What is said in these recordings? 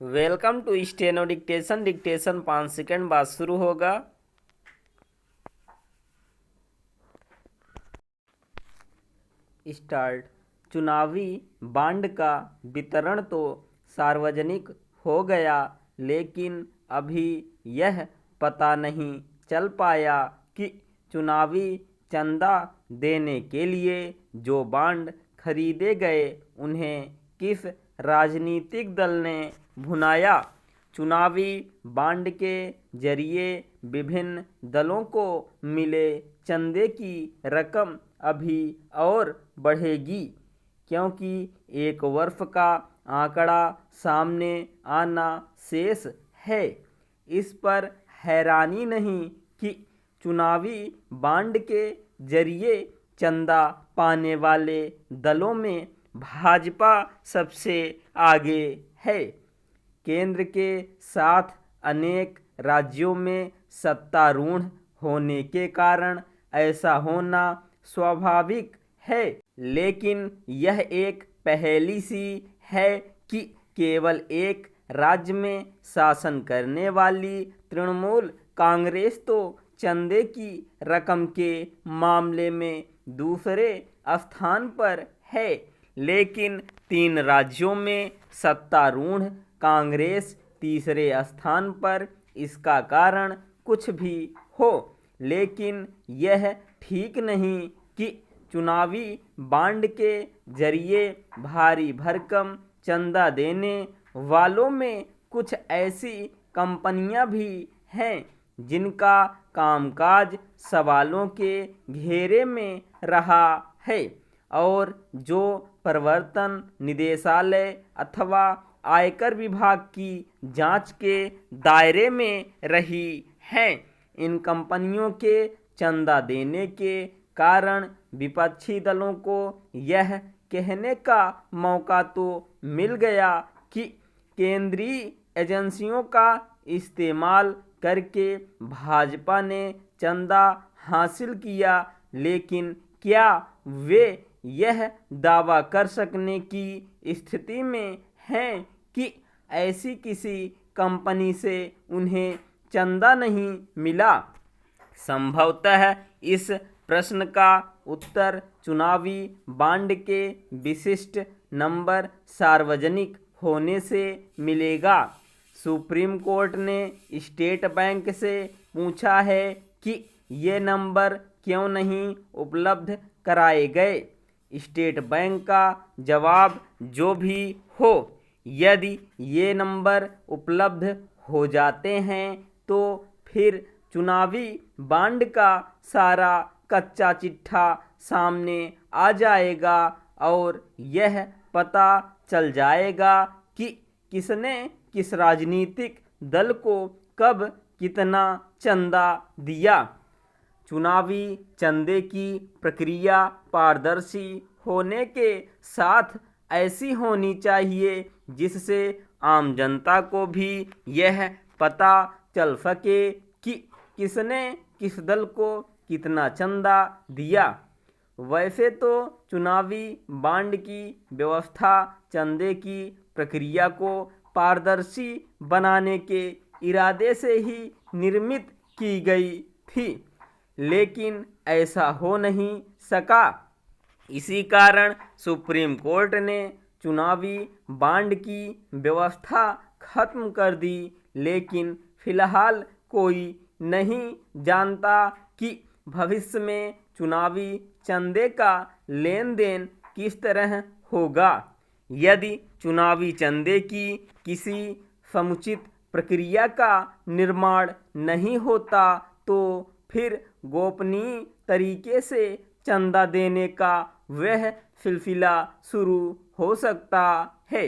Welcome to steno dictation. Dictation 5 second बाद शुरू होगा। स्टार्ट। चुनावी बांड का वितरण तो सार्वजनिक हो गया, लेकिन अभी यह पता नहीं चल पाया कि चुनावी चंदा देने के लिए जो बांड खरीदे गए उन्हें किस राजनीतिक दल ने भुनाया। चुनावी बांड के जरिए विभिन्न दलों को मिले चंदे की रकम अभी और बढ़ेगी, क्योंकि एक वर्ष का आंकड़ा सामने आना शेष है। इस पर हैरानी नहीं कि चुनावी बांड के जरिए चंदा पाने वाले दलों में भाजपा सबसे आगे है। केंद्र के साथ अनेक राज्यों में सत्तारूढ़ होने के कारण ऐसा होना स्वाभाविक है, लेकिन यह एक पहेली सी है कि केवल एक राज्य में शासन करने वाली तृणमूल कांग्रेस तो चंदे की रकम के मामले में दूसरे स्थान पर है, लेकिन 3 राज्यों में सत्तारूढ़ कांग्रेस तीसरे स्थान पर। इसका कारण कुछ भी हो, लेकिन यह ठीक नहीं कि चुनावी बांड के जरिए भारी भरकम चंदा देने वालों में कुछ ऐसी कंपनियां भी हैं जिनका कामकाज सवालों के घेरे में रहा है और जो प्रवर्तन निदेशालय अथवा आयकर विभाग की जांच के दायरे में रही हैं। इन कंपनियों के चंदा देने के कारण विपक्षी दलों को यह कहने का मौका तो मिल गया कि केंद्रीय एजेंसियों का इस्तेमाल करके भाजपा ने चंदा हासिल किया, लेकिन क्या वे यह दावा कर सकने की स्थिति में हैं कि ऐसी किसी कंपनी से उन्हें चंदा नहीं मिला? संभवतः इस प्रश्न का उत्तर चुनावी बांड के विशिष्ट नंबर सार्वजनिक होने से मिलेगा। सुप्रीम कोर्ट ने स्टेट बैंक से पूछा है कि ये नंबर क्यों नहीं उपलब्ध कराए गए। स्टेट बैंक का जवाब जो भी हो, यदि ये नंबर उपलब्ध हो जाते हैं तो फिर चुनावी बांड का सारा कच्चा चिट्ठा सामने आ जाएगा और यह पता चल जाएगा कि किसने किस राजनीतिक दल को कब कितना चंदा दिया। चुनावी चंदे की प्रक्रिया पारदर्शी होने के साथ ऐसी होनी चाहिए जिससे आम जनता को भी यह पता चल सके कि किसने किस दल को कितना चंदा दिया। वैसे तो चुनावी बांड की व्यवस्था चंदे की प्रक्रिया को पारदर्शी बनाने के इरादे से ही निर्मित की गई थी, लेकिन ऐसा हो नहीं सका। इसी कारण सुप्रीम कोर्ट ने चुनावी बांड की व्यवस्था खत्म कर दी, लेकिन फिलहाल कोई नहीं जानता कि भविष्य में चुनावी चंदे का लेन देन किस तरह होगा। यदि चुनावी चंदे की किसी समुचित प्रक्रिया का निर्माण नहीं होता तो फिर गोपनीय तरीके से चंदा देने का वह सिलसिला शुरू हो सकता है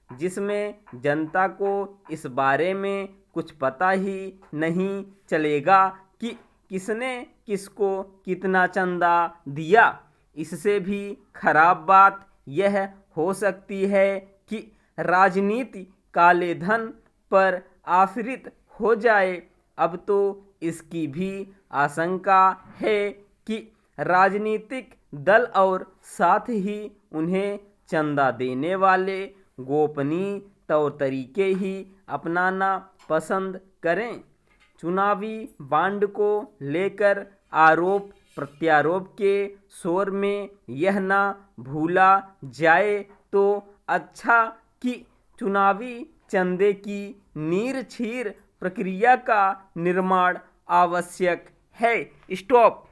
जिसमें जनता को इस बारे में कुछ पता ही नहीं चलेगा कि किसने किसको कितना चंदा दिया। इससे भी खराब बात यह हो सकती है कि राजनीति काले धन पर आश्रित हो जाए। अब तो इसकी भी आशंका है कि राजनीतिक दल और साथ ही उन्हें चंदा देने वाले गोपनीय तौर तरीके ही अपनाना पसंद करें। चुनावी बांड को लेकर आरोप प्रत्यारोप के शोर में यह ना भूला जाए तो अच्छा कि चुनावी चंदे की नीर छीर प्रक्रिया का निर्माण आवश्यक है। स्टॉप।